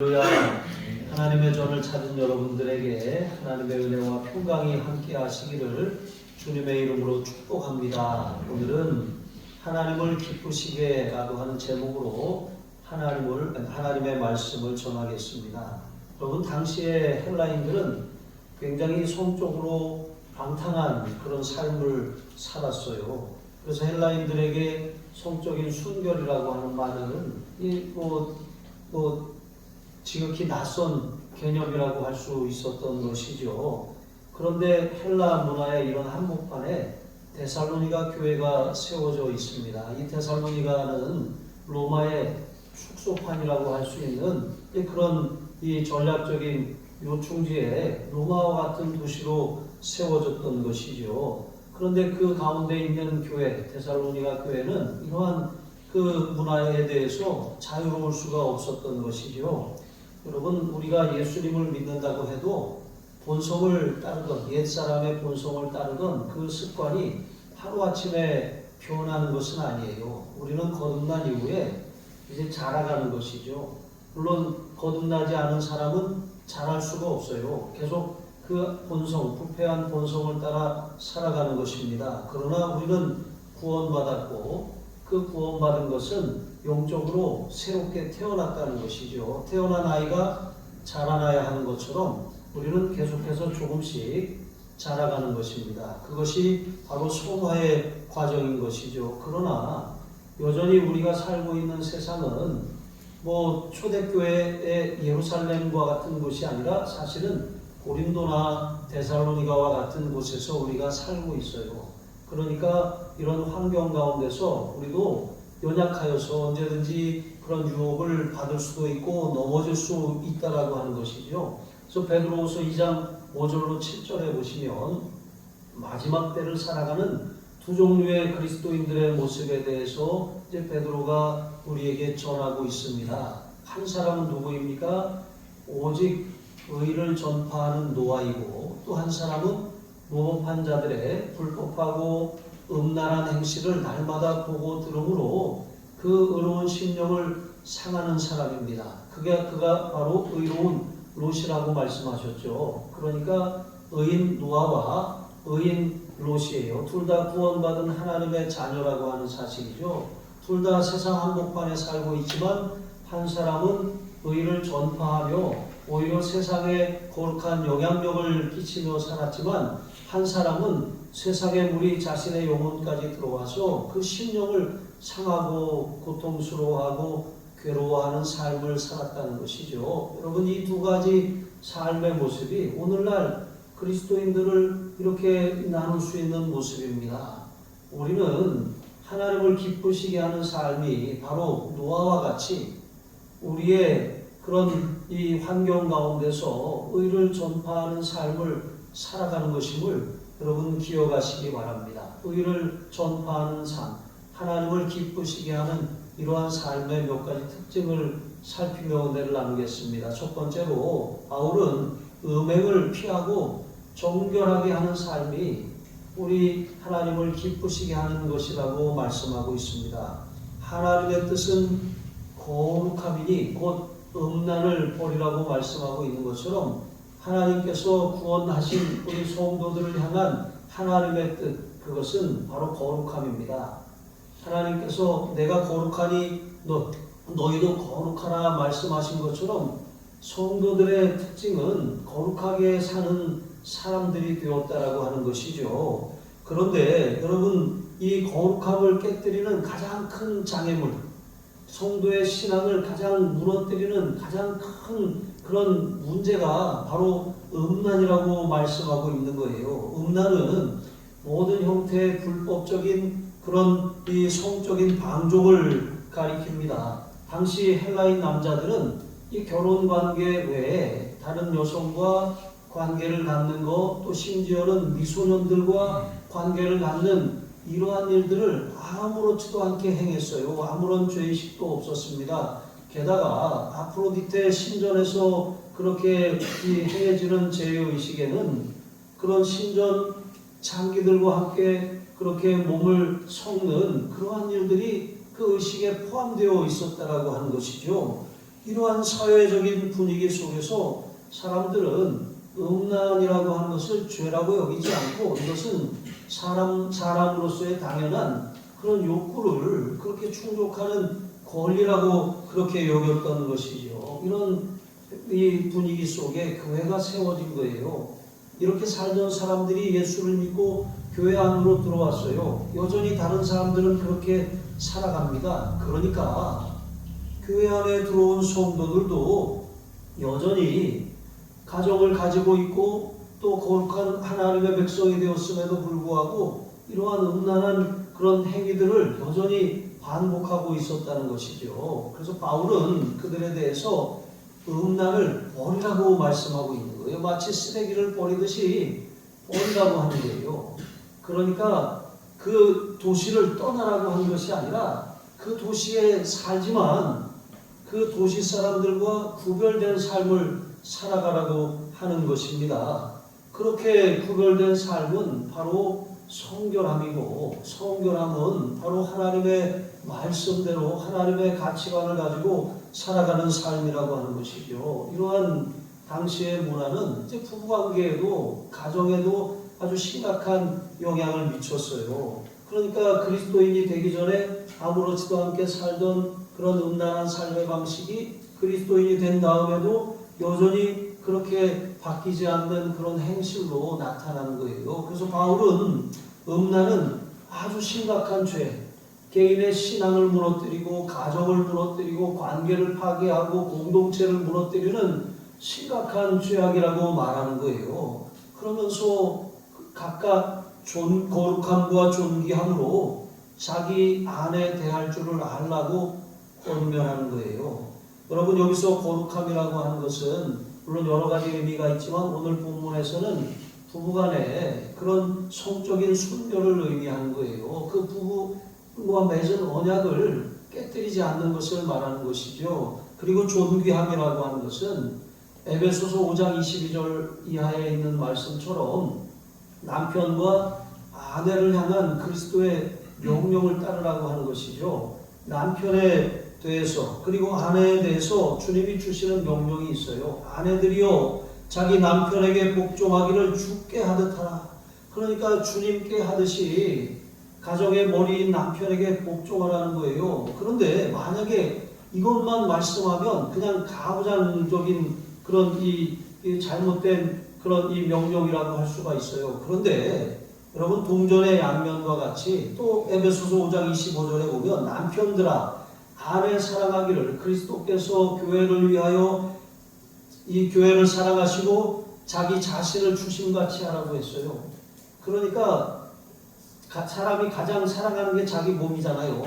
할렐루야. 하나님의 전을 찾은 여러분들에게 하나님의 은혜와 평강이 함께 하시기를 주님의 이름으로 축복합니다. 오늘은 하나님을 기쁘시게 라고 하는 제목으로 하나님의 말씀을 전하겠습니다. 여러분, 당시의 헬라인들은 굉장히 성적으로 방탕한 그런 삶을 살았어요. 그래서 헬라인들에게 성적인 순결이라고 하는 말은 지극히 낯선 개념이라고 할 수 있었던 것이죠. 그런데 헬라 문화의 이런 한복판에 데살로니가 교회가 세워져 있습니다. 이 데살로니가는 로마의 축소판이라고 할 수 있는 그런 이 전략적인 요충지에 로마와 같은 도시로 세워졌던 것이죠. 그런데 그 가운데 있는 교회, 데살로니가 교회는 이러한 그 문화에 대해서 자유로울 수가 없었던 것이죠. 여러분, 우리가 예수님을 믿는다고 해도 본성을 따르던, 옛사람의 본성을 따르던 그 습관이 하루아침에 변하는 것은 아니에요. 우리는 거듭난 이후에 이제 자라가는 것이죠. 물론 거듭나지 않은 사람은 자랄 수가 없어요. 계속 그 본성, 부패한 본성을 따라 살아가는 것입니다. 그러나 우리는 구원받았고 그 구원받은 것은 영적으로 새롭게 태어났다는 것이죠. 태어난 아이가 자라나야 하는 것처럼 우리는 계속해서 조금씩 자라가는 것입니다. 그것이 바로 성화의 과정인 것이죠. 그러나 여전히 우리가 살고 있는 세상은 초대교회의 예루살렘과 같은 곳이 아니라 사실은 고린도나 데살로니가와 같은 곳에서 우리가 살고 있어요. 그러니까 이런 환경 가운데서 우리도 연약하여서 언제든지 그런 유혹을 받을 수도 있고 넘어질 수 있다라고 하는 것이죠. 그래서 베드로후서 2장 5절로 7절에 보시면 마지막 때를 살아가는 두 종류의 그리스도인들의 모습에 대해서 이제 베드로가 우리에게 전하고 있습니다. 한 사람은 누구입니까? 오직 의를 전파하는 노아이고, 또 한 사람은 모범한 자들의 불법하고 음란한 행실을 날마다 보고 들으므로 그 의로운 심령을 상하는 사람입니다. 그가 바로 의로운 롯이라고 말씀하셨죠. 그러니까 의인 노아와 의인 롯이에요. 둘 다 구원받은 하나님의 자녀라고 하는 사실이죠. 둘 다 세상 한복판에 살고 있지만 한 사람은 의를 전파하며 오히려 세상에 거룩한 영향력을 끼치며 살았지만 한 사람은 세상의 물이 자신의 영혼까지 들어와서 그 심령을 상하고 고통스러워하고 괴로워하는 삶을 살았다는 것이죠. 여러분, 이 두 가지 삶의 모습이 오늘날 그리스도인들을 이렇게 나눌 수 있는 모습입니다. 우리는 하나님을 기쁘시게 하는 삶이 바로 노아와 같이 우리의 그런 이 환경 가운데서 의를 전파하는 삶을 살아가는 것임을 여러분 기억하시기 바랍니다. 의를 전파하는 삶, 하나님을 기쁘시게 하는 이러한 삶의 몇 가지 특징을 살피며 은혜를 나누겠습니다. 첫 번째로 바울은 음행을 피하고 정결하게 하는 삶이 우리 하나님을 기쁘시게 하는 것이라고 말씀하고 있습니다. 하나님의 뜻은 거룩함이니 곧 음란을 버리라고 말씀하고 있는 것처럼 하나님께서 구원하신 우리 성도들을 향한 하나님의 뜻, 그것은 바로 거룩함입니다. 하나님께서 내가 거룩하니 너희도 거룩하라 말씀하신 것처럼 성도들의 특징은 거룩하게 사는 사람들이 되었다라고 하는 것이죠. 그런데 여러분, 이 거룩함을 깨뜨리는 가장 큰 장애물, 성도의 신앙을 가장 무너뜨리는 가장 큰 그런 문제가 바로 음란이라고 말씀하고 있는 거예요. 음란은 모든 형태의 불법적인 그런 이 성적인 방종을 가리킵니다. 당시 헬라인 남자들은 이 결혼 관계 외에 다른 여성과 관계를 갖는 것, 또 심지어는 미소년들과 관계를 갖는 이러한 일들을 아무렇지도 않게 행했어요. 아무런 죄의식도 없었습니다. 게다가 아프로디테 신전에서 그렇게 행해지는 죄의식에는 그런 신전 장기들과 함께 그렇게 몸을 섞는 그러한 일들이 그 의식에 포함되어 있었다라고 하는 것이죠. 이러한 사회적인 분위기 속에서 사람들은 음란이라고 하는 것을 죄라고 여기지 않고 이것은 사람으로서의 당연한 그런 욕구를 그렇게 충족하는 권리라고 그렇게 여겼던 것이죠. 이런 이 분위기 속에 교회가 세워진 거예요. 이렇게 살던 사람들이 예수를 믿고 교회 안으로 들어왔어요. 여전히 다른 사람들은 그렇게 살아갑니다. 그러니까 교회 안에 들어온 성도들도 여전히 가정을 가지고 있고 또 거룩한 하나님의 백성이 되었음에도 불구하고 이러한 음란한 그런 행위들을 여전히 반복하고 있었다는 것이죠. 그래서 바울은 그들에 대해서 음란을 버리라고 말씀하고 있는 거예요. 마치 쓰레기를 버리듯이 버리라고 하는 거예요. 그러니까 그 도시를 떠나라고 하는 것이 아니라 그 도시에 살지만 그 도시 사람들과 구별된 삶을 살아가라고 하는 것입니다. 그렇게 구별된 삶은 바로 성결함이고, 성결함은 바로 하나님의 말씀대로 하나님의 가치관을 가지고 살아가는 삶이라고 하는 것이죠. 이러한 당시의 문화는 이제 부부관계에도 가정에도 아주 심각한 영향을 미쳤어요. 그러니까 그리스도인이 되기 전에 아무렇지도 않게 살던 그런 음란한 삶의 방식이 그리스도인이 된 다음에도 여전히 그렇게 바뀌지 않는 그런 행실로 나타나는 거예요. 그래서 바울은 음란은 아주 심각한 죄, 개인의 신앙을 무너뜨리고 가정을 무너뜨리고 관계를 파괴하고 공동체를 무너뜨리는 심각한 죄악이라고 말하는 거예요. 그러면서 각각 거룩함과 존귀함으로 자기 아내 대할 줄을 알라고 권면하는 거예요. 여러분, 여기서 거룩함이라고 하는 것은 물론 여러 가지 의미가 있지만 오늘 본문에서는 부부간의 그런 성적인 순결을 의미하는 거예요. 그 부부와 맺은 언약을 깨뜨리지 않는 것을 말하는 것이죠. 그리고 존귀함이라고 하는 것은 에베소서 5장 22절 이하에 있는 말씀처럼 남편과 아내를 향한 그리스도의 명령을 따르라고 하는 것이죠. 남편에 대해서 그리고 아내에 대해서 주님이 주시는 명령이 있어요. 아내들이여 자기 남편에게 복종하기를 주께 하듯 하라. 그러니까 주님께 하듯이 가정의 머리인 남편에게 복종하라는 거예요. 그런데 만약에 이것만 말씀하면 그냥 가부장적인 그런 이 잘못된 그런 이 명령이라고 할 수가 있어요. 그런데 여러분, 동전의 양면과 같이 또 에베소서 5장 25절에 보면 남편들아 아내 사랑하기를 그리스도께서 교회를 위하여 이 교회를 사랑하시고 자기 자신을 주심같이 하라고 했어요. 그러니까 사람이 가장 사랑하는 게 자기 몸이잖아요.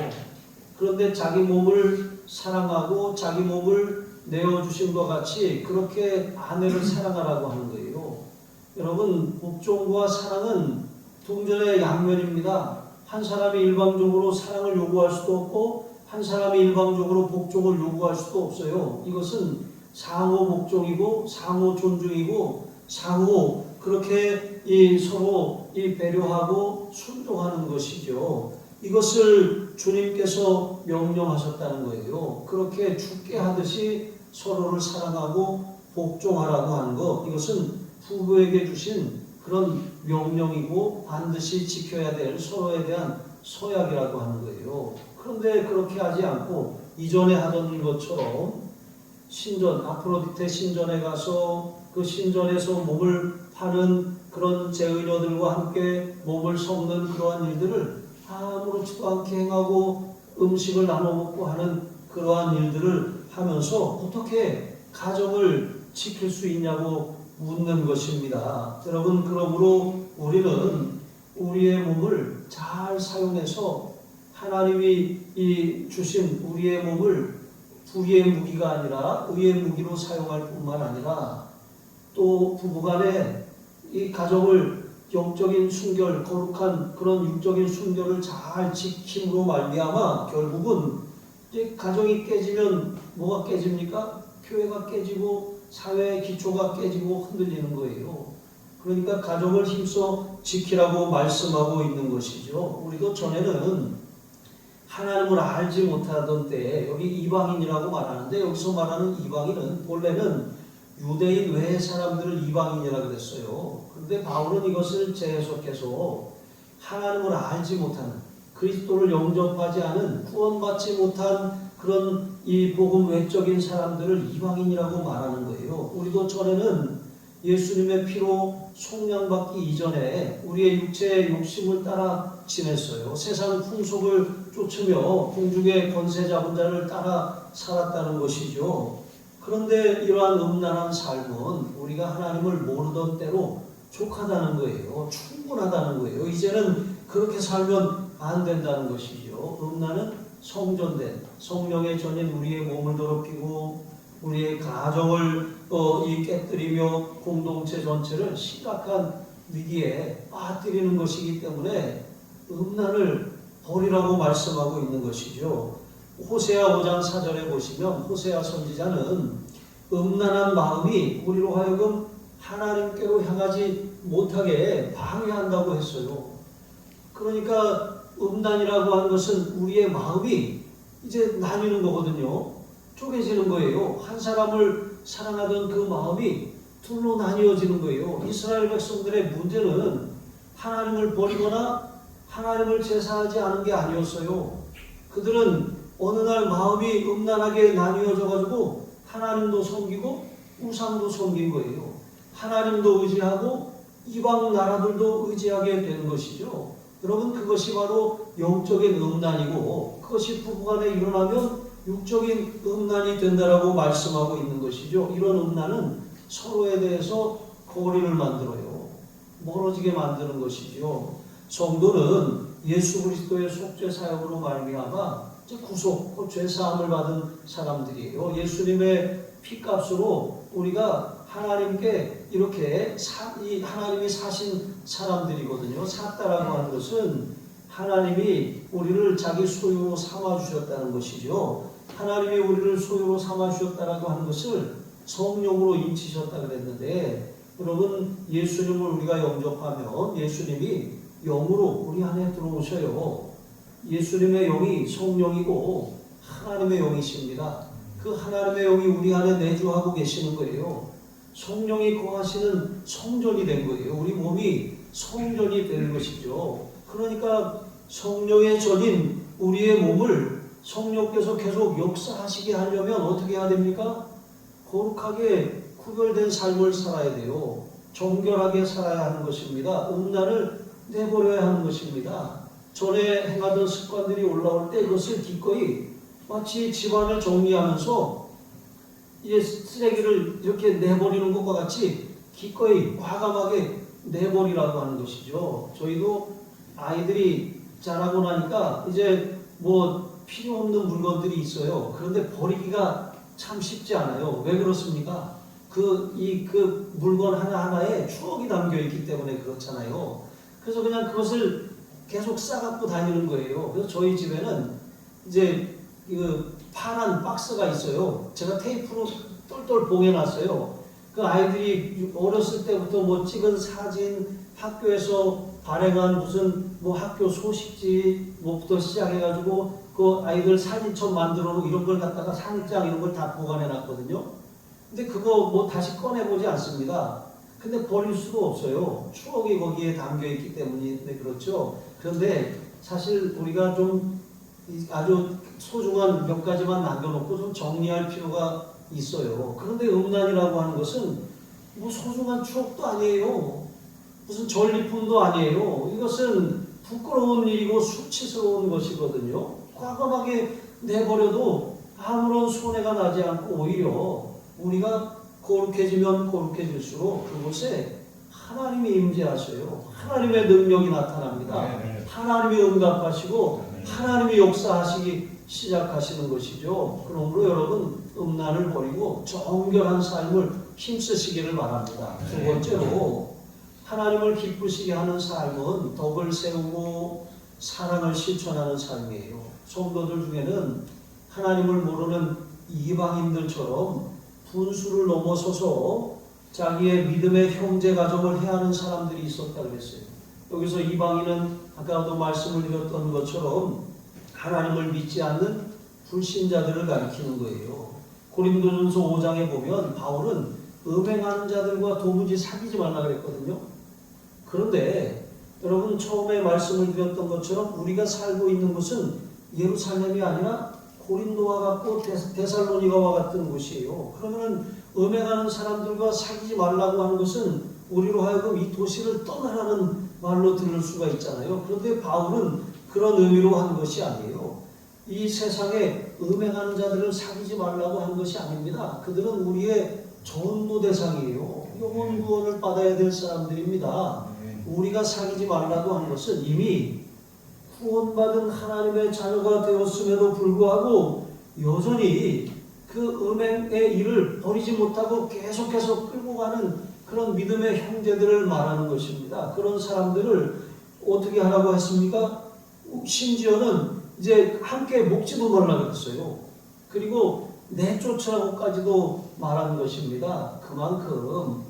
그런데 자기 몸을 사랑하고 자기 몸을 내어주심과 같이 그렇게 아내를 사랑하라고 하는 거예요. 여러분, 복종과 사랑은 동전의 양면입니다. 한 사람이 일방적으로 사랑을 요구할 수도 없고 한 사람이 일방적으로 복종을 요구할 수도 없어요. 이것은 상호 복종이고 상호 존중이고 상호 그렇게 서로 배려하고 순종하는 것이죠. 이것을 주님께서 명령하셨다는 거예요. 그렇게 주께 하듯이 서로를 사랑하고 복종하라고 하는 것, 이것은 부부에게 주신 그런 명령이고 반드시 지켜야 될 서로에 대한 서약이라고 하는 거예요. 그런데 그렇게 하지 않고 이전에 하던 것처럼 신전, 아프로디테 신전에 가서 그 신전에서 몸을 파는 그런 제의녀들과 함께 몸을 섞는 그러한 일들을 아무렇지도 않게 행하고 음식을 나눠 먹고 하는 그러한 일들을 하면서 어떻게 가정을 지킬 수 있냐고 묻는 것입니다. 여러분, 그러므로 우리는 우리의 몸을 잘 사용해서 하나님이 주신 우리의 몸을 불의의 무기가 아니라 의의 무기로 사용할 뿐만 아니라 또 부부간에 이 가정을 영적인 순결, 거룩한 그런 육적인 순결을 잘 지킴으로 말미암아 결국은 이제 가정이 깨지면 뭐가 깨집니까? 교회가 깨지고 사회의 기초가 깨지고 흔들리는 거예요. 그러니까 가정을 힘써 지키라고 말씀하고 있는 것이죠. 우리도 전에는 하나님을 알지 못하던 때에 여기 이방인이라고 말하는데 여기서 말하는 이방인은 본래는 유대인 외의 사람들을 이방인이라고 그랬어요. 그런데 바울은 이것을 재해석해서 하나님을 알지 못하는 그리스도를 영접하지 않은 구원받지 못한 그런 이 복음 외적인 사람들을 이방인이라고 말하는 거예요. 우리도 전에는 예수님의 피로 속량받기 이전에 우리의 육체의 욕심을 따라 지냈어요. 세상 풍속을 쫓으며 공중의 권세 잡은 자를 따라 살았다는 것이죠. 그런데 이러한 음란한 삶은 우리가 하나님을 모르던 때로 족하다는 거예요. 충분하다는 거예요. 이제는 그렇게 살면 안 된다는 것이죠. 음란은 성전된 성령의 전인 우리의 몸을 더럽히고 우리의 가정을 깨뜨리며 공동체 전체를 심각한 위기에 빠뜨리는 것이기 때문에 음란을 버리라고 말씀하고 있는 것이죠. 호세아 5장 4절에 보시면 호세아 선지자는 음란한 마음이 우리로 하여금 하나님께로 향하지 못하게 방해한다고 했어요. 그러니까 음란이라고 하는 것은 우리의 마음이 이제 나뉘는 거거든요. 쪼개지는 거예요. 한 사람을 사랑하던 그 마음이 둘로 나뉘어지는 거예요. 이스라엘 백성들의 문제는 하나님을 버리거나 하나님을 제사하지 않은 게 아니었어요. 그들은 어느 날 마음이 음란하게 나뉘어져 가지고 하나님도 섬기고 우상도 섬긴 거예요. 하나님도 의지하고 이방 나라들도 의지하게 되는 것이죠. 여러분, 그것이 바로 영적인 음란이고 그것이 부부간에 일어나면 육적인 음란이 된다라고 말씀하고 있는 것이죠. 이런 음란은 서로에 대해서 거리를 만들어요. 멀어지게 만드는 것이죠. 성도는 예수 그리스도의 속죄 사역으로 말미암아 구속, 죄 사함을 받은 사람들이에요. 예수님의 피값으로 우리가 하나님께 이렇게 하나님이 사신 사람들이거든요. 샀다라고 하는 것은 하나님이 우리를 자기 소유로 삼아주셨다는 것이죠. 하나님이 우리를 소유로 삼아주셨다라고 하는 것을 성령으로 인치셨다 그랬는데, 여러분, 예수님을 우리가 영접하면 예수님이 영으로 우리 안에 들어오셔요. 예수님의 영이 성령이고 하나님의 영이십니다. 그 하나님의 영이 우리 안에 내주하고 계시는 거예요. 성령이 거하시는 성전이 된 거예요. 우리 몸이 성전이 되는 것이죠. 그러니까 성령의 전인 우리의 몸을 성령께서 계속 역사하시게 하려면 어떻게 해야 됩니까? 거룩하게 구별된 삶을 살아야 돼요. 정결하게 살아야 하는 것입니다. 음란을 내버려야 하는 것입니다. 전에 행하던 습관들이 올라올 때 그것을 기꺼이 마치 집안을 정리하면서 쓰레기를 이렇게 내버리는 것과 같이 기꺼이 과감하게 내버리라고 하는 것이죠. 저희도 아이들이 자라고 나니까 이제 뭐 필요 없는 물건들이 있어요. 그런데 버리기가 참 쉽지 않아요. 왜 그렇습니까? 그 물건 하나하나에 추억이 담겨 있기 때문에 그렇잖아요. 그래서 그냥 그것을 계속 싸갖고 다니는 거예요. 그래서 저희 집에는 이제 그 파란 박스가 있어요. 제가 테이프로 똘똘 봉해놨어요. 그 아이들이 어렸을 때부터 뭐 찍은 사진, 학교에서 발행한 무슨 뭐 학교 소식지 뭐부터 시작해가지고 그 아이들 사진첩 만들어 놓고 이런 걸 갖다가 상장 이런 걸 다 보관해놨거든요. 근데 그거 뭐 다시 꺼내보지 않습니다. 근데 버릴 수도 없어요. 추억이 거기에 담겨있기 때문에 그렇죠. 그런데 사실 우리가 좀 아주 소중한 몇 가지만 남겨놓고 좀 정리할 필요가 있어요. 그런데 음란이라고 하는 것은 뭐 소중한 추억도 아니에요. 무슨 전리품도 아니에요. 이것은 부끄러운 일이고 수치스러운 것이거든요. 과감하게 내버려도 아무런 손해가 나지 않고 오히려 우리가 거룩해지면 거룩해질수록 그곳에 하나님이 임재하셔요. 하나님의 능력이 나타납니다. 하나님이 응답하시고 하나님이 역사하시기 시작하시는 것이죠. 그러므로 여러분, 음란을 버리고 정결한 삶을 힘쓰시기를 바랍니다. 두 번째로, 하나님을 기쁘시게 하는 삶은 덕을 세우고 사랑을 실천하는 삶이에요. 성도들 중에는 하나님을 모르는 이방인들처럼 분수를 넘어서서 자기의 믿음의 형제 가정을 해하는 사람들이 있었다고 했어요. 여기서 이방인은 아까도 말씀을 드렸던 것처럼 하나님을 믿지 않는 불신자들을 가리키는 거예요. 고린도전서 5장에 보면 바울은 음행하는 자들과 도무지 사귀지 말라 그랬거든요. 그런데 여러분 처음에 말씀을 드렸던 것처럼 우리가 살고 있는 곳은 예루살렘이 아니라 고린도와 같고 데살로니가와 같은 곳이에요. 그러면 음행하는 사람들과 사귀지 말라고 하는 것은 우리로 하여금 이 도시를 떠나라는 말로 들을 수가 있잖아요. 그런데 바울은 그런 의미로 한 것이 아니에요. 이 세상에 음행하는 자들을 사귀지 말라고 한 것이 아닙니다. 그들은 우리의 전도 대상이에요. 영혼 구원을 받아야 될 사람들입니다. 우리가 사귀지 말라고 한 것은 이미 구원받은 하나님의 자녀가 되었음에도 불구하고 여전히 그 음행의 일을 버리지 못하고 계속해서 끌고 가는 그런 믿음의 형제들을 말하는 것입니다. 그런 사람들을 어떻게 하라고 했습니까? 심지어는 이제 함께 먹지도 말라고 했어요. 그리고 내쫓으라고까지도 말한 것입니다. 그만큼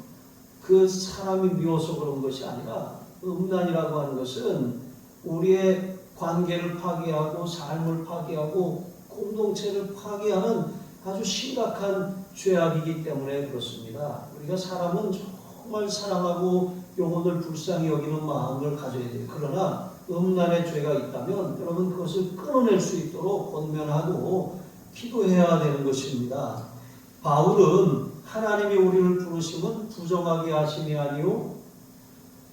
그 사람이 미워서 그런 것이 아니라 음란이라고 하는 것은 우리의 관계를 파괴하고 삶을 파괴하고 공동체를 파괴하는 아주 심각한 죄악이기 때문에 그렇습니다. 우리가 사람은 정말 사랑하고 영혼을 불쌍히 여기는 마음을 가져야 돼요. 그러나 음란의 죄가 있다면 여러분 그것을 끊어낼 수 있도록 권면하고 기도해야 되는 것입니다. 바울은 하나님이 우리를 부르심은 부정하게 하심이 아니요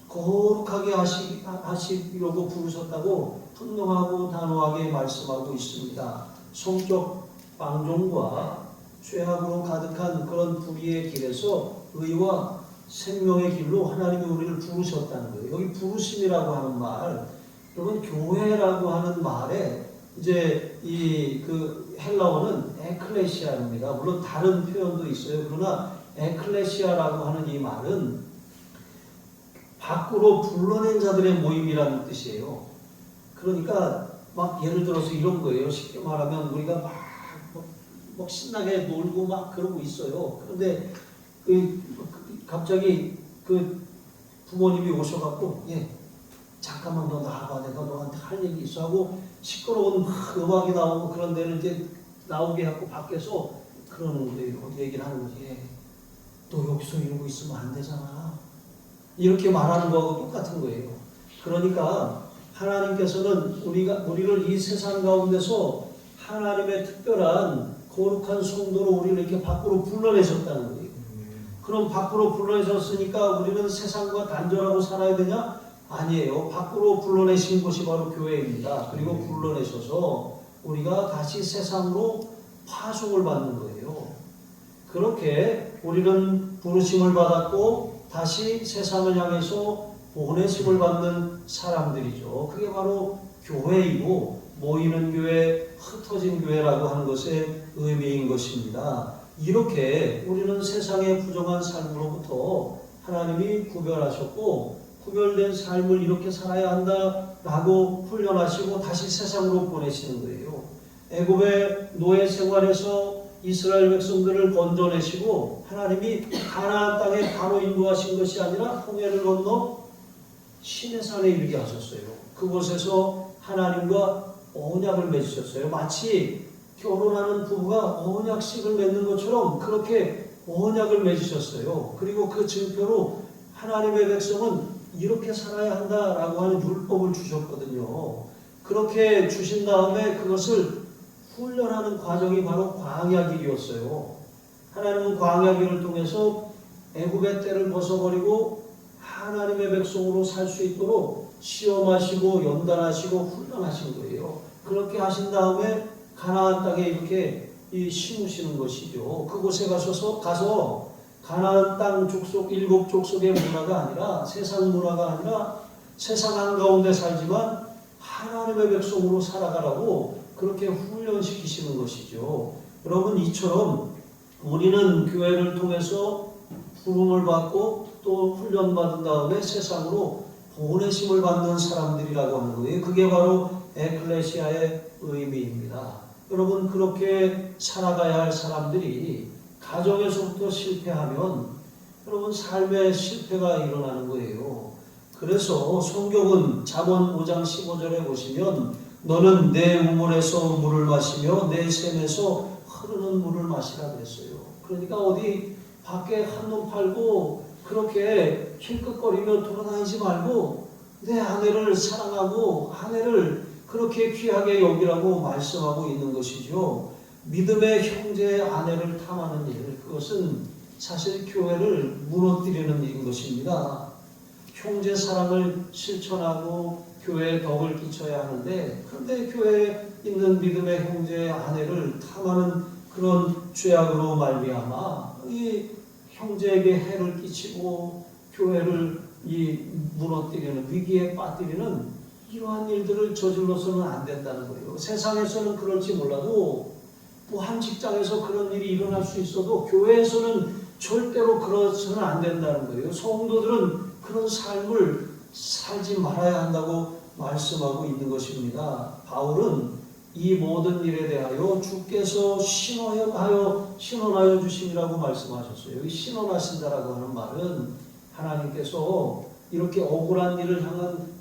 거룩하게 하시려고 부르셨다고 분명하고 단호하게 말씀하고 있습니다. 성적 방종과 죄악으로 가득한 그런 불의의 길에서 의와 생명의 길로 하나님이 우리를 부르셨다는 거예요. 여기 부르심이라고 하는 말, 여러분 교회라고 하는 말에 이제 그 헬라어는 에클레시아입니다. 물론 다른 표현도 있어요. 그러나 에클레시아라고 하는 이 말은 밖으로 불러낸 자들의 모임이라는 뜻이에요. 그러니까 막 예를 들어서 이런 거예요. 쉽게 말하면 우리가 막 신나게 놀고 막 그러고 있어요. 그런데 갑자기 그 부모님이 오셔갖고 잠깐만 너 나와봐. 내가 너한테 할 얘기 있어 하고 시끄러운 음악이 나오고 그런 데는 이제 나오게 하고 밖에서 그러는 거예요. 얘기를 하는 거지. 너 여기서 이러고 있으면 안 되잖아. 이렇게 말하는 거하고 똑같은 거예요. 그러니까 하나님께서는 우리를 이 세상 가운데서 하나님의 특별한 거룩한 성도로 우리를 이렇게 밖으로 불러내셨다는 거예요. 그럼 밖으로 불러내셨으니까 우리는 세상과 단절하고 살아야 되냐? 아니에요. 밖으로 불러내신 곳이 바로 교회입니다. 그리고 불러내셔서 우리가 다시 세상으로 파송을 받는 거예요. 그렇게 우리는 부르심을 받았고 다시 세상을 향해서 보내심을 받는 사람들이죠. 그게 바로 교회이고 모이는 교회, 흩어진 교회라고 하는 것의 의미인 것입니다. 이렇게 우리는 세상의 부정한 삶으로부터 하나님이 구별하셨고 구별된 삶을 이렇게 살아야 한다라고 훈련하시고 다시 세상으로 보내시는 거예요. 애굽의 노예 생활에서 이스라엘 백성들을 건져내시고 하나님이 가나안 땅에 바로 인도하신 것이 아니라 홍해를 건너 시내산에 이르게 하셨어요. 그곳에서 하나님과 언약을 맺으셨어요. 마치 결혼하는 부부가 언약식을 맺는 것처럼 그렇게 언약을 맺으셨어요. 그리고 그 증표로 하나님의 백성은 이렇게 살아야 한다라고 하는 율법을 주셨거든요. 그렇게 주신 다음에 그것을 훈련하는 과정이 바로 광야길이었어요. 하나님은 광야길을 통해서 애굽의 때를 벗어버리고 하나님의 백성으로 살 수 있도록 시험하시고 연단하시고 훈련하신 거예요. 그렇게 하신 다음에 가나안 땅에 이렇게 심으시는 것이죠. 그곳에 가서 가나안 땅 족속 7족속의 문화가 아니라 세상 문화가 아니라 세상 한가운데 살지만 하나님의 백성으로 살아가라고 그렇게 훈련시키시는 것이죠. 여러분 이처럼 우리는 교회를 통해서 부름을 받고 또 훈련받은 다음에 세상으로 보내심을 받는 사람들이라고 하는 거예요. 그게 바로 에클레시아의 의미입니다. 여러분 그렇게 살아가야 할 사람들이 가정에서부터 실패하면 여러분 삶의 실패가 일어나는 거예요. 그래서 성경은 잠언 5장 15절에 보시면 너는 내 우물에서 물을 마시며 내 샘에서 흐르는 물을 마시라 그랬어요. 그러니까 어디 밖에 한눈 팔고 그렇게 힐끗거리며 돌아다니지 말고 내 아내를 사랑하고 아내를 그렇게 귀하게 여기라고 말씀하고 있는 것이죠. 믿음의 형제의 아내를 탐하는 일, 그것은 사실 교회를 무너뜨리는 일인 것입니다. 형제 사랑을 실천하고 교회에 덕을 끼쳐야 하는데, 그런데 교회에 있는 믿음의 형제의 아내를 탐하는 그런 죄악으로 말미암아 이 형제에게 해를 끼치고 교회를 무너뜨리는, 위기에 빠뜨리는 이러한 일들을 저질러서는 안 된다는 거예요. 세상에서는 그럴지 몰라도 뭐 한 직장에서 그런 일이 일어날 수 있어도 교회에서는 절대로 그러서는 안 된다는 거예요. 성도들은 그런 삶을 살지 말아야 한다고 말씀하고 있는 것입니다. 바울은 이 모든 일에 대하여 주께서 신원하여 주심이라고 말씀하셨어요. 이 신원하신다라고 하는 말은 하나님께서 이렇게 억울한 일을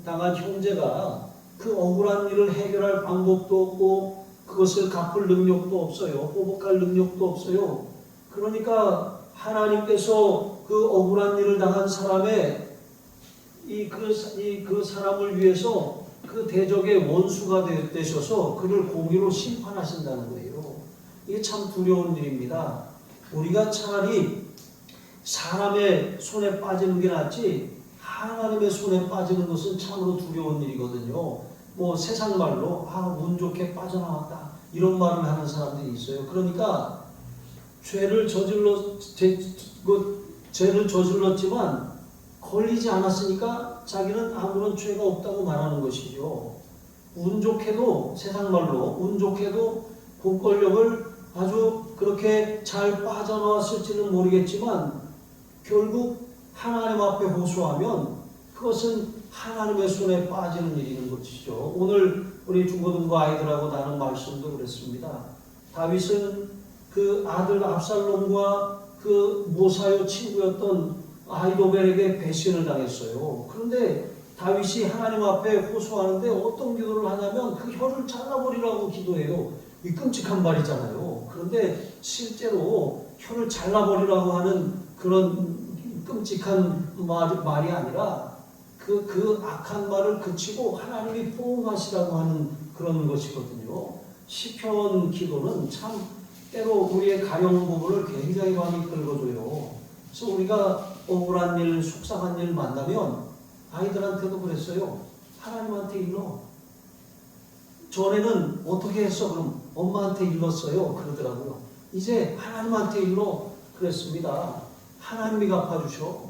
당한 형제가 그 억울한 일을 해결할 방법도 없고 그것을 갚을 능력도 없어요. 보복할 능력도 없어요. 그러니까 하나님께서 그 억울한 일을 당한 사람의 그 사람을 위해서 그 대적의 원수가 되셔서 그를 공의로 심판하신다는 거예요. 이게 참 두려운 일입니다. 우리가 차라리 사람의 손에 빠지는 게 낫지 하나님의 손에 빠지는 것은 참으로 두려운 일이거든요. 뭐 세상 말로 운 좋게 빠져나왔다 이런 말을 하는 사람들이 있어요. 그러니까 죄를 저질렀지만 걸리지 않았으니까 자기는 아무런 죄가 없다고 말하는 것이죠. 운 좋게도, 세상 말로 운 좋게도 공권력을 아주 그렇게 잘 빠져나왔을지는 모르겠지만 결국 하나님 앞에 호소하면 그것은 하나님의 손에 빠지는 일인 것이죠. 오늘 우리 중고등부 아이들하고 나눈 말씀도 그랬습니다. 다윗은 그 아들 압살롬과 그 모사요 친구였던 아히도벨에게 배신을 당했어요. 그런데 다윗이 하나님 앞에 호소하는데 어떤 기도를 하냐면 그 혀를 잘라버리라고 기도해요. 이 끔찍한 말이잖아요. 그런데 실제로 혀를 잘라버리라고 하는 그런 끔찍한 말이 아니라 그 악한 말을 그치고 하나님이 포옹하시라고 하는 그런 것이거든요. 시편 기도는 참 때로 우리의 가려운 부분을 굉장히 많이 긁어줘요. 그래서 우리가 억울한 일, 속상한 일 만나면 아이들한테도 그랬어요. 하나님한테 일러. 전에는 어떻게 했어? 그럼 엄마한테 일렀어요. 그러더라고요. 이제 하나님한테 일러. 그랬습니다. 하나님이 갚아주셔.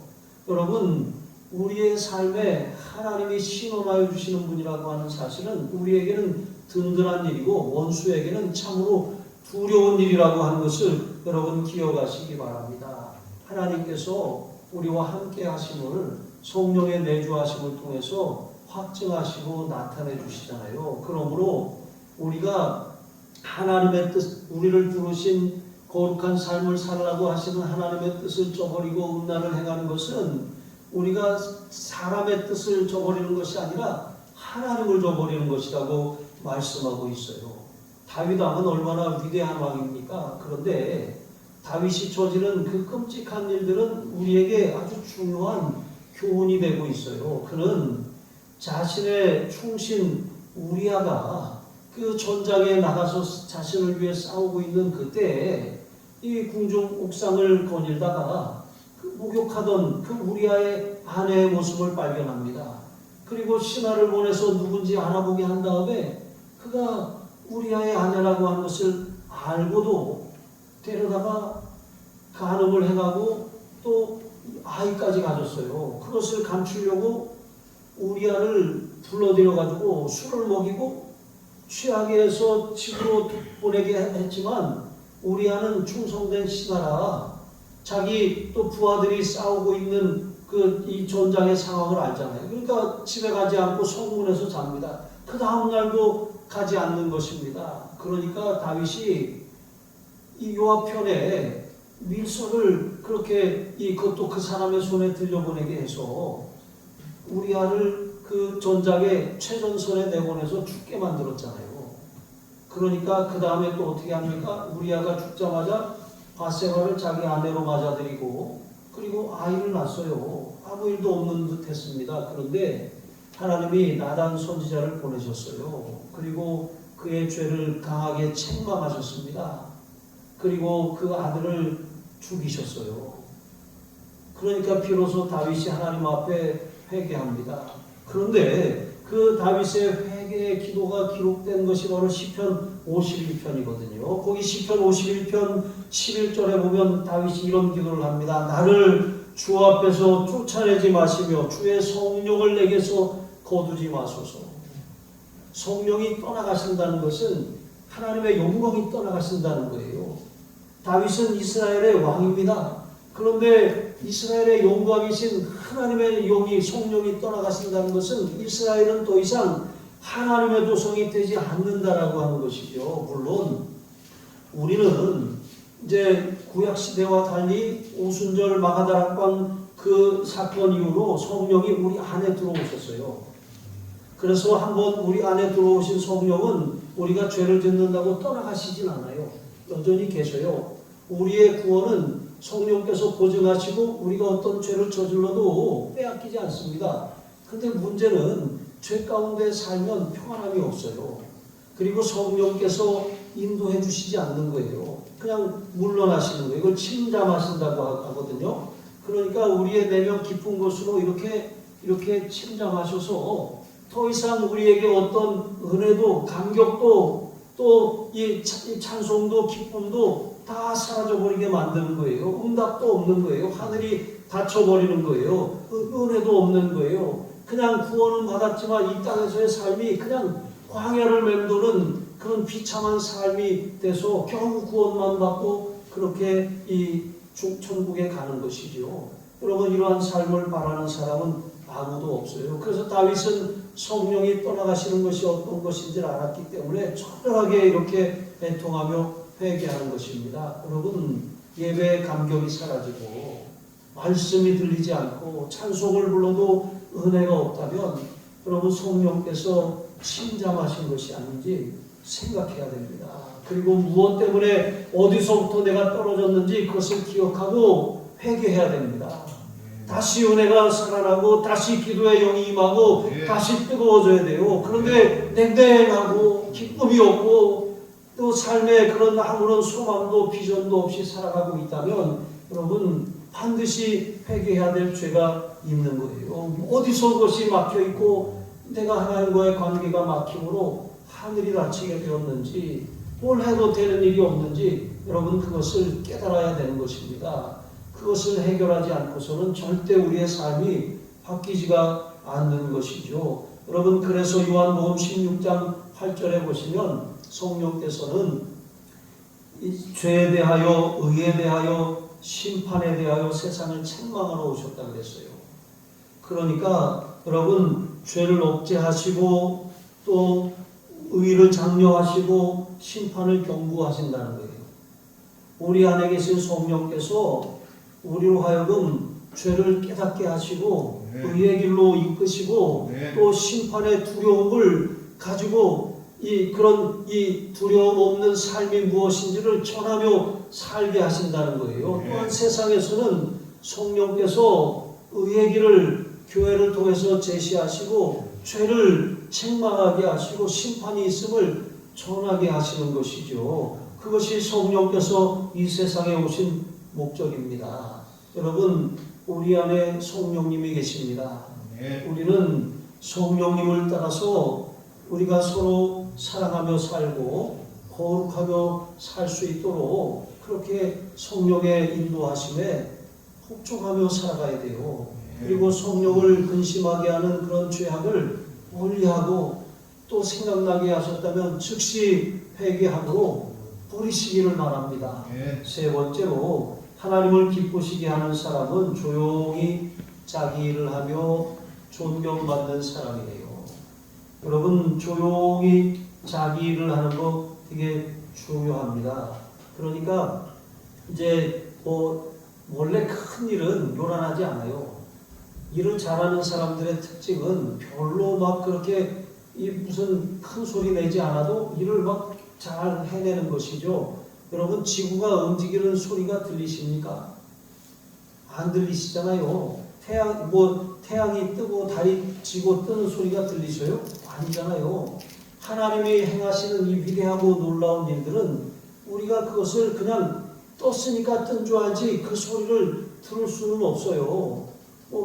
여러분, 우리의 삶에 하나님이 신원하여 주시는 분이라고 하는 사실은 우리에게는 든든한 일이고 원수에게는 참으로 두려운 일이라고 하는 것을 여러분 기억하시기 바랍니다. 하나님께서 우리와 함께 하심을 성령의 내주하심을 통해서 확증하시고 나타내 주시잖아요. 그러므로 우리가 하나님의 뜻, 우리를 부르신 거룩한 삶을 살라고 하시는 하나님의 뜻을 저버리고 음란을 행하는 것은 우리가 사람의 뜻을 저버리는 것이 아니라 하나님을 저버리는 것이라고 말씀하고 있어요. 다윗 왕은 얼마나 위대한 왕입니까? 그런데 다윗이 저지른 그 끔찍한 일들은 우리에게 아주 중요한 교훈이 되고 있어요. 그는 자신의 충신 우리아가 그 전장에 나가서 자신을 위해 싸우고 있는 그때에 이 궁중 옥상을 거닐다가 그 목욕하던 그 우리아의 아내의 모습을 발견합니다. 그리고 신하를 보내서 누군지 알아보게 한 다음에 그가 우리아의 아내라고 하는 것을 알고도 데려다가 간음을 해가고 또 아이까지 가졌어요. 그것을 감추려고 우리아를 불러들여가지고 술을 먹이고 취하게 해서 집으로 보내게 했지만 우리아는 충성된 신하라 자기 또 부하들이 싸우고 있는 이 전장의 상황을 알잖아요. 그러니까 집에 가지 않고 성문에서 잡니다. 그 다음 날도 가지 않는 것입니다. 그러니까 다윗이 이 요압 편에 밀서를 그렇게 그것도 그 사람의 손에 들려보내게 해서 우리아를 그 전장에 최전선에 내보내서 죽게 만들었잖아요. 그러니까 그 다음에 또 어떻게 합니까? 우리아가 죽자마자 바세바를 자기 아내로 맞아들이고 그리고 아이를 낳았어요. 아무 일도 없는 듯 했습니다. 그런데 하나님이 나단 선지자를 보내셨어요. 그리고 그의 죄를 강하게 책망하셨습니다. 그리고 그 아들을 죽이셨어요. 그러니까 비로소 다윗이 하나님 앞에 회개합니다. 그런데 그 다윗의 회개의 기도가 기록된 것이 바로 시편 51편이거든요. 거기 시편 51편 11절에 보면 다윗이 이런 기도를 합니다. 나를 주 앞에서 쫓아내지 마시며 주의 성령을 내게서 거두지 마소서. 성령이 떠나가신다는 것은 하나님의 영광이 떠나가신다는 거예요. 다윗은 이스라엘의 왕입니다. 그런데 이스라엘의 영광이신 하나님의 영이 성령이 떠나가신다는 것은 이스라엘은 더 이상 하나님의 도성이 되지 않는다라고 하는 것이죠. 물론 우리는 이제 구약 시대와 달리 오순절 마가다락방 그 사건 이후로 성령이 우리 안에 들어오셨어요. 그래서 한번 우리 안에 들어오신 성령은 우리가 죄를 짓는다고 떠나가시진 않아요. 여전히 계셔요. 우리의 구원은 성령께서 보증하시고 우리가 어떤 죄를 저질러도 빼앗기지 않습니다. 그런데 문제는 죄 가운데 살면 평안함이 없어요. 그리고 성령께서 인도해 주시지 않는 거예요. 그냥 물러나시는 거예요. 이걸 침잠하신다고 하거든요. 그러니까 우리의 내면 깊은 곳으로 이렇게 침잠하셔서 더 이상 우리에게 어떤 은혜도 감격도 또 이 찬송도 기쁨도 다 사라져버리게 만드는 거예요. 응답도 없는 거예요. 하늘이 닫혀버리는 거예요. 은혜도 없는 거예요. 그냥 구원은 받았지만 이 땅에서의 삶이 그냥 광야를 맴도는 그런 비참한 삶이 돼서 겨우 구원만 받고 그렇게 이 천국에 가는 것이죠. 여러분, 이러한 삶을 바라는 사람은 아무도 없어요. 그래서 다윗은 성령이 떠나가시는 것이 어떤 것인지를 알았기 때문에 철저하게 이렇게 애통하며 회개하는 것입니다. 여러분, 예배의 감격이 사라지고 말씀이 들리지 않고 찬송을 불러도 은혜가 없다면 여러분, 성령께서 침잠하신 것이 아닌지 생각해야 됩니다. 그리고 무엇 때문에 어디서부터 내가 떨어졌는지 그것을 기억하고 회개해야 됩니다. 다시 은혜가 살아나고 다시 기도의 영이 임하고 다시 뜨거워져야 돼요. 그런데 냉랭하고 기쁨이 없고 또 삶에 그런 아무런 소망도 비전도 없이 살아가고 있다면 여러분, 반드시 회개해야 될 죄가 있는 거예요. 어디서 그것이 막혀있고 내가 하나님과의 관계가 막힘으로 하늘이 닫히게 되었는지 뭘 해도 되는 일이 없는지 여러분, 그것을 깨달아야 되는 것입니다. 그것을 해결하지 않고서는 절대 우리의 삶이 바뀌지가 않는 것이죠. 여러분, 그래서 요한복음 16장 8절에 보시면 성령께서는 죄에 대하여, 의에 대하여, 심판에 대하여 세상을 책망하러 오셨다 그랬어요. 그러니까 여러분, 죄를 억제하시고 또 의를 장려하시고 심판을 경고하신다는 거예요. 우리 안에 계신 성령께서 우리로 하여금 죄를 깨닫게 하시고 의의 길로 이끄시고 또 심판의 두려움을 가지고 그런 두려움 없는 삶이 무엇인지를 전하며 살게 하신다는 거예요. 또한 세상에서는 성령께서 의의 길을 교회를 통해서 제시하시고 죄를 책망하게 하시고 심판이 있음을 전하게 하시는 것이죠. 그것이 성령께서 이 세상에 오신 목적입니다. 여러분, 우리 안에 성령님이 계십니다. 우리는 성령님을 따라서 우리가 서로 사랑하며 살고 거룩하며 살 수 있도록 그렇게 성령의 인도하심에 복종하며 살아가야 돼요. 그리고 성령을 근심하게 하는 그런 죄악을 멀리하고 또 생각나게 하셨다면 즉시 회개하고 버리시기를 바랍니다. 세 번째로, 하나님을 기쁘시게 하는 사람은 조용히 자기 일을 하며 존경받는 사람이에요. 여러분, 조용히 자기 일을 하는 거 되게 중요합니다. 그러니까 이제 원래 큰 일은 요란하지 않아요. 일을 잘하는 사람들의 특징은 별로 막 그렇게 이 무슨 큰 소리 내지 않아도 일을 막 잘 해내는 것이죠. 여러분 지구가 움직이는 소리가 들리십니까? 안 들리시잖아요. 태양이 뜨고 달이 지고 뜨는 소리가 들리셔요? 아니잖아요. 하나님이 행하시는 이 위대하고 놀라운 일들은 우리가 그것을 그냥 떴으니까 뜬 줄 알지 그 소리를 들을 수는 없어요.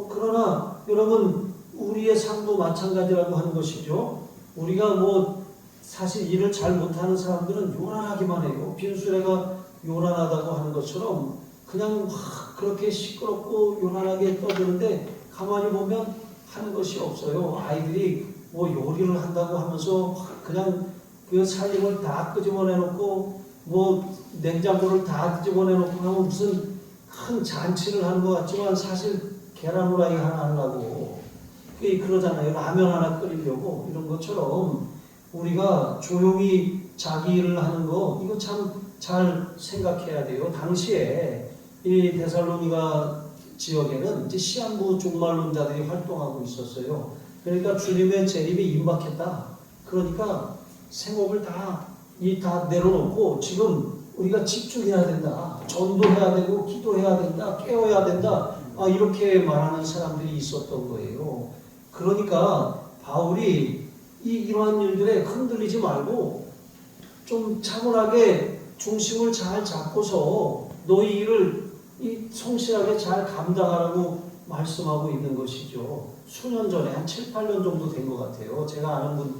그러나 여러분 우리의 삶도 마찬가지라고 하는 것이죠. 우리가 사실 일을 잘 못하는 사람들은 요란하기만 해요. 빈수레가 요란하다고 하는 것처럼 그냥 그렇게 시끄럽고 요란하게 떠드는데 가만히 보면 하는 것이 없어요. 아이들이 요리를 한다고 하면서 그냥 그 살림을 다 끄집어내놓고 냉장고를 다 끄집어내놓고 하면 무슨 큰 잔치를 하는 것 같지만 사실 계란 후라이 하나 하려고 그러잖아요. 라면 하나 끓이려고. 이런 것처럼 우리가 조용히 자기 일을 하는 거 이거 참 잘 생각해야 돼요. 당시에 이 데살로니가 지역에는 이제 시한부 종말론자들이 활동하고 있었어요. 그러니까 주님의 재림이 임박했다. 그러니까 생업을 다 내려놓고 지금 우리가 집중해야 된다. 전도해야 되고 기도해야 된다. 깨워야 된다. 이렇게 말하는 사람들이 있었던 거예요. 그러니까 바울이 이러한 일들에 흔들리지 말고 좀 차분하게 중심을 잘 잡고서 너희 일을 성실하게 잘 감당하라고 말씀하고 있는 것이죠. 수년 전에 한 7, 8년 정도 된 것 같아요. 제가 아는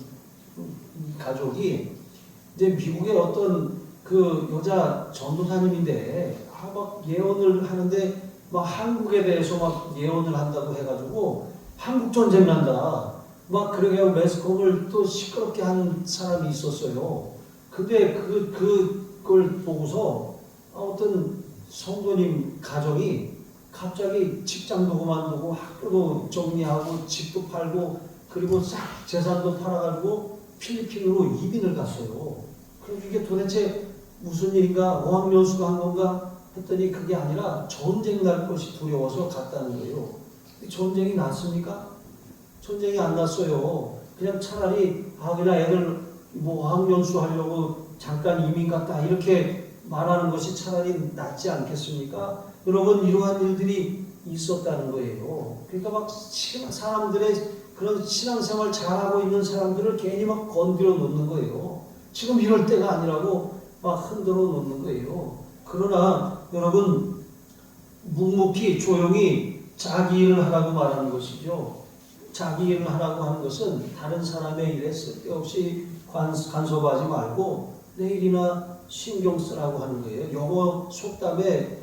가족이 이제 미국의 어떤 그 여자 전도사님인데 막 예언을 하는데 막 한국에 대해서 막 예언을 한다고 해가지고 한국 전쟁 난다. 막 그러게 매스컴을 또 시끄럽게 하는 사람이 있었어요. 근데 그걸 보고서 어떤 성도님 가정이 갑자기 직장도 그만두고 학교도 정리하고 집도 팔고 그리고 싹 재산도 팔아가지고 필리핀으로 이민을 갔어요. 그럼 이게 도대체 무슨 일인가? 어학연수가 한 건가? 했더니 그게 아니라 전쟁 날 것이 두려워서 갔다는 거예요. 전쟁이 났습니까? 전쟁이 안 났어요. 그냥 차라리 그냥 애들 어학연수 하려고 잠깐 이민 갔다 이렇게 말하는 것이 차라리 낫지 않겠습니까? 여러분 이러한 일들이 있었다는 거예요. 그러니까 막 사람들의 그런 신앙생활 잘하고 있는 사람들을 괜히 막 건드려 놓는 거예요. 지금 이럴 때가 아니라고 막 흔들어 놓는 거예요. 그러나 여러분 묵묵히 조용히 자기 일을 하라고 말하는 것이죠. 자기 일을 하라고 하는 것은 다른 사람의 일에 쓸데없이 간섭하지 말고 내 일이나 신경 쓰라고 하는 거예요. 영어 속담에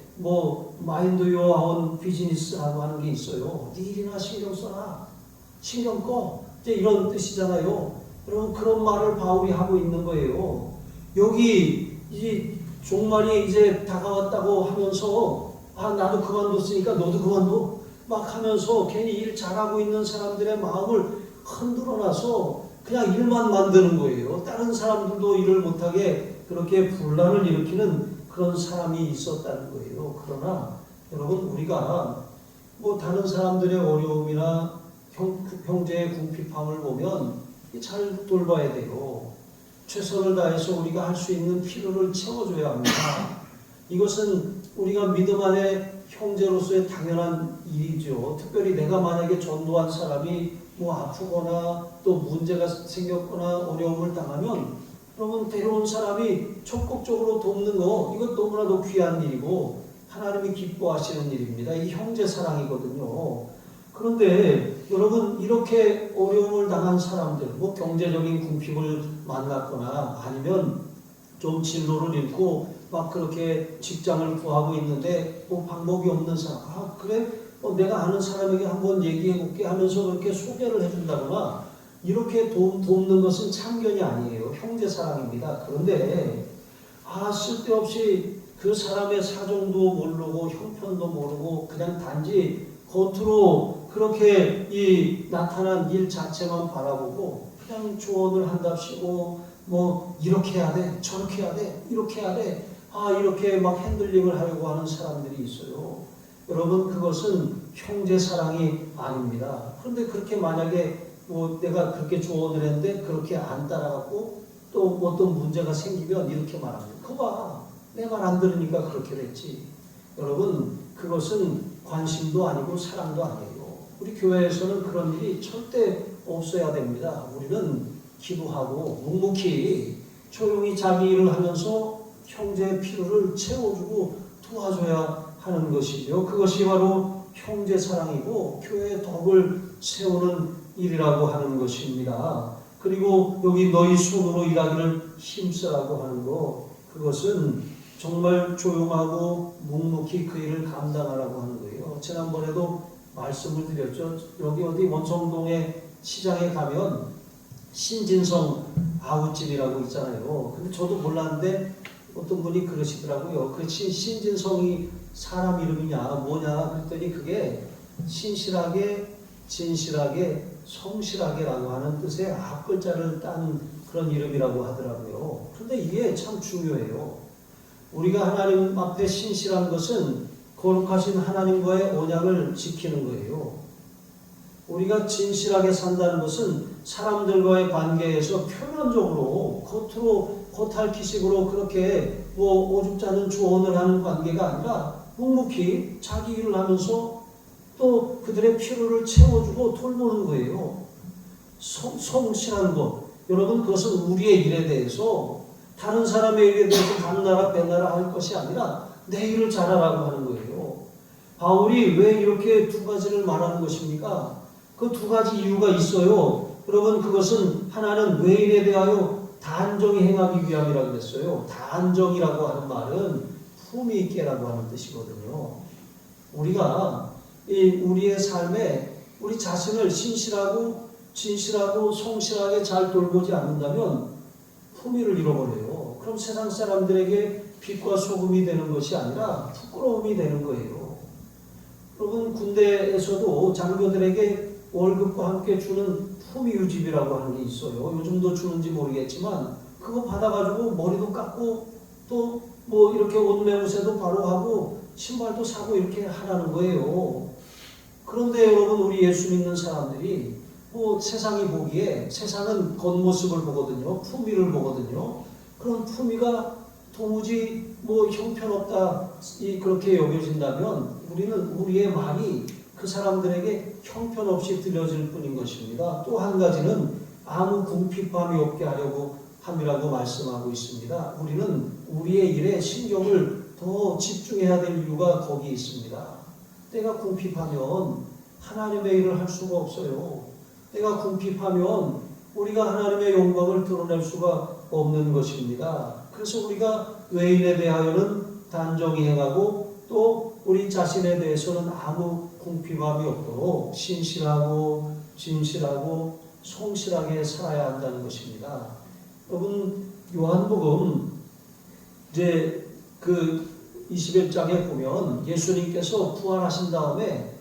마인드 요어 온 비즈니스라고 하는 게 있어요. 네 일이나 신경 써라. 신경 꺼. 이제 이런 뜻이잖아요. 여러분 그런 말을 바울이 하고 있는 거예요. 여기 이 종말이 이제 다가왔다고 하면서 나도 그만뒀으니까 너도 그만둬. 막 하면서 괜히 일 잘하고 있는 사람들의 마음을 흔들어놔서 그냥 일만 만드는 거예요. 다른 사람들도 일을 못하게 그렇게 분란을 일으키는 그런 사람이 있었다는 거예요. 그러나 여러분 우리가 다른 사람들의 어려움이나 형제의 궁핍함을 보면 잘 돌봐야 돼요. 최선을 다해서 우리가 할 수 있는 필요를 채워줘야 합니다. 이것은 우리가 믿음 안에 형제로서의 당연한 일이죠. 특별히 내가 만약에 전도한 사람이 아프거나 또 문제가 생겼거나 어려움을 당하면 여러분 데려온 사람이 적극적으로 돕는 거 이것 너무나도 귀한 일이고 하나님이 기뻐하시는 일입니다. 이 형제 사랑이거든요. 그런데 여러분 이렇게 어려움을 당한 사람들 경제적인 궁핍을 만났거나 아니면 좀 진로를 잃고 막 그렇게 직장을 구하고 있는데 방법이 없는 사람 그래? 내가 아는 사람에게 한번 얘기해볼게 하면서 그렇게 소개를 해준다거나 이렇게 돕는 것은 참견이 아니에요. 형제 사랑입니다. 그런데 쓸데없이 그 사람의 사정도 모르고 형편도 모르고 그냥 단지 겉으로 그렇게 나타난 일 자체만 바라보고 그냥 조언을 한답시고 이렇게 해야 돼 저렇게 해야 돼 이렇게 해야 돼 이렇게 막 핸들링을 하려고 하는 사람들이 있어요. 여러분 그것은 형제 사랑이 아닙니다. 그런데 그렇게 만약에 내가 그렇게 조언을 했는데 그렇게 안 따라가고 또 어떤 문제가 생기면 이렇게 말합니다. 그거 봐, 내 말 안 들으니까 그렇게 됐지. 여러분 그것은 관심도 아니고 사랑도 아니에요. 우리 교회에서는 그런 일이 절대 없어야 됩니다. 우리는 기도하고 묵묵히 조용히 자기 일을 하면서 형제의 필요를 채워주고 도와줘야 하는 것이죠. 그것이 바로 형제 사랑이고 교회의 덕을 세우는 일이라고 하는 것입니다. 그리고 여기 너희 손으로 일하기를 힘쓰라고 하는 것, 그것은 정말 조용하고 묵묵히 그 일을 감당하라고 하는 거예요. 지난번에도 말씀을 드렸죠. 여기 어디 원성동에 시장에 가면 신진성 아웃집이라고 있잖아요. 근데 저도 몰랐는데 어떤 분이 그러시더라고요. 그 신진성이 사람 이름이냐 뭐냐 그랬더니 그게 신실하게 진실하게 성실하게라고 하는 뜻의 앞글자를 딴 그런 이름이라고 하더라고요. 그런데 이게 참 중요해요. 우리가 하나님 앞에 신실한 것은 거룩하신 하나님과의 언약을 지키는 거예요. 우리가 진실하게 산다는 것은 사람들과의 관계에서 표면적으로 겉으로 겉핥기식으로 그렇게 오죽자는 조언을 하는 관계가 아니라 묵묵히 자기 일을 하면서 또 그들의 필요를 채워주고 돌보는 거예요. 성실한 것. 여러분 그것은 우리의 일에 대해서 다른 사람의 일에 대해서 감나라 배나라 할 것이 아니라 내 일을 잘하라고 하는 거예요. 바울이 왜 이렇게 두 가지를 말하는 것입니까? 그 두 가지 이유가 있어요. 여러분 그것은 하나는 외인에 대하여 단정히 행하기 위함이라고 그랬어요. 단정이라고 하는 말은 품위 있게라고 하는 뜻이거든요. 우리가 우리의 삶에 우리 자신을 신실하고 진실하고 성실하게 잘 돌보지 않는다면 품위를 잃어버려요. 그럼 세상 사람들에게 빛과 소금이 되는 것이 아니라 부끄러움이 되는 거예요. 여러분 군대에서도 장교들에게 월급과 함께 주는 품위유집이라고 하는 게 있어요. 요즘도 주는지 모르겠지만 그거 받아가지고 머리도 깎고 또 이렇게 옷 매무새도 바로 하고 신발도 사고 이렇게 하라는 거예요. 그런데 여러분 우리 예수 믿는 사람들이 세상이 보기에 세상은 겉모습을 보거든요. 품위를 보거든요. 그런 품위가 도무지 형편없다 그렇게 여겨진다면 우리는 우리의 말이 그 사람들에게 형편없이 들려질 뿐인 것입니다. 또 한 가지는 아무 궁핍함이 없게 하려고 함이라고 말씀하고 있습니다. 우리는 우리의 일에 신경을 더 집중해야 될 이유가 거기 있습니다. 내가 궁핍하면 하나님의 일을 할 수가 없어요. 내가 궁핍하면 우리가 하나님의 영광을 드러낼 수가 없는 것입니다. 그래서 우리가 외인에 대하여는 단정히 행하고 또 우리 자신에 대해서는 아무 궁핍함이 없도록 신실하고 진실하고 성실하게 살아야 한다는 것입니다. 여러분 요한복음 이제 그 21장에 보면 예수님께서 부활하신 다음에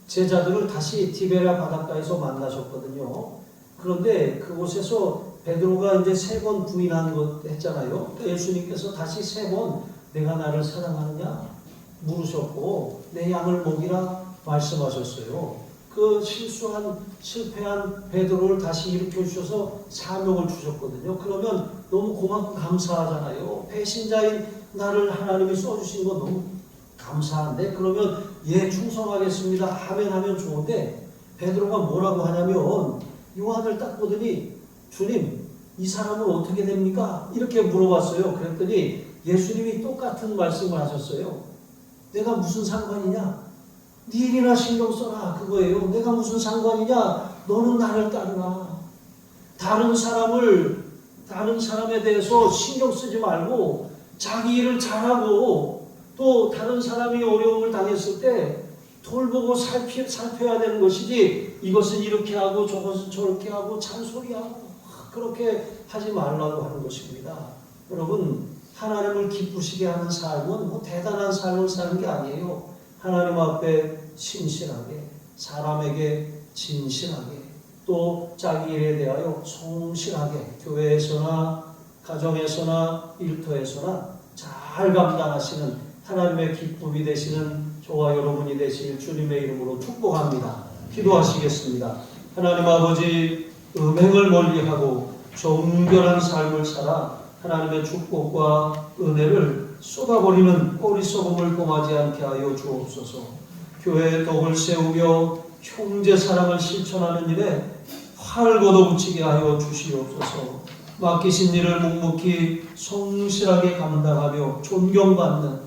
제자들을 다시 디베랴 바닷가에서 만나셨거든요. 그런데 그곳에서 베드로가 이제 3번 부인한 것 했잖아요. 그러니까 예수님께서 다시 3번 내가 나를 사랑하느냐 물으셨고 내 양을 먹이라 말씀하셨어요. 그 실패한 베드로를 다시 일으켜 주셔서 사명을 주셨거든요. 그러면 너무 고맙고 감사하잖아요. 배신자인 나를 하나님이 써주신 거 너무 감사한데 그러면 충성하겠습니다. 아멘 하면 좋은데 베드로가 뭐라고 하냐면 요한을 딱 보더니 주님 이 사람은 어떻게 됩니까? 이렇게 물어봤어요. 그랬더니 예수님이 똑같은 말씀을 하셨어요. 내가 무슨 상관이냐? 네 일이나 신경 써라 그거예요. 내가 무슨 상관이냐? 너는 나를 따르라. 다른 사람에 대해서 신경 쓰지 말고 자기 일을 잘하고 또 다른 사람이 어려움을 당했을 때 돌보고 살펴야 되는 것이지 이것은 이렇게 하고 저것은 저렇게 하고 잔소리하고 그렇게 하지 말라고 하는 것입니다. 여러분 하나님을 기쁘시게 하는 삶은 대단한 삶을 사는 게 아니에요. 하나님 앞에 신실하게 사람에게 진실하게 또 자기 일에 대하여 성실하게 교회에서나 가정에서나 일터에서나 잘 감당하시는 하나님의 기쁨이 되시는 저와 여러분이 되실 주님의 이름으로 축복합니다. 기도하시겠습니다. 하나님 아버지, 음행을 멀리하고 정결한 삶을 살아 하나님의 축복과 은혜를 쏟아버리는 어리석음을 범하지 않게 하여 주옵소서. 교회의 덕을 세우며 형제 사랑을 실천하는 일에 활 걷어붙이게 하여 주시옵소서. 맡기신 일을 묵묵히 성실하게 감당하며 존경받는,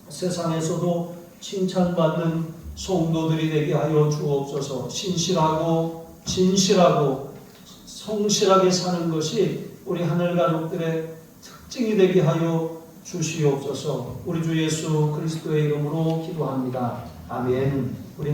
세상에서도 칭찬받는 성도들이 되게 하여 주옵소서. 신실하고 진실하고 성실하게 사는 것이 우리 하늘 가족들의 특징이 되게 하여 주시옵소서. 우리 주 예수 그리스도의 이름으로 기도합니다. 아멘.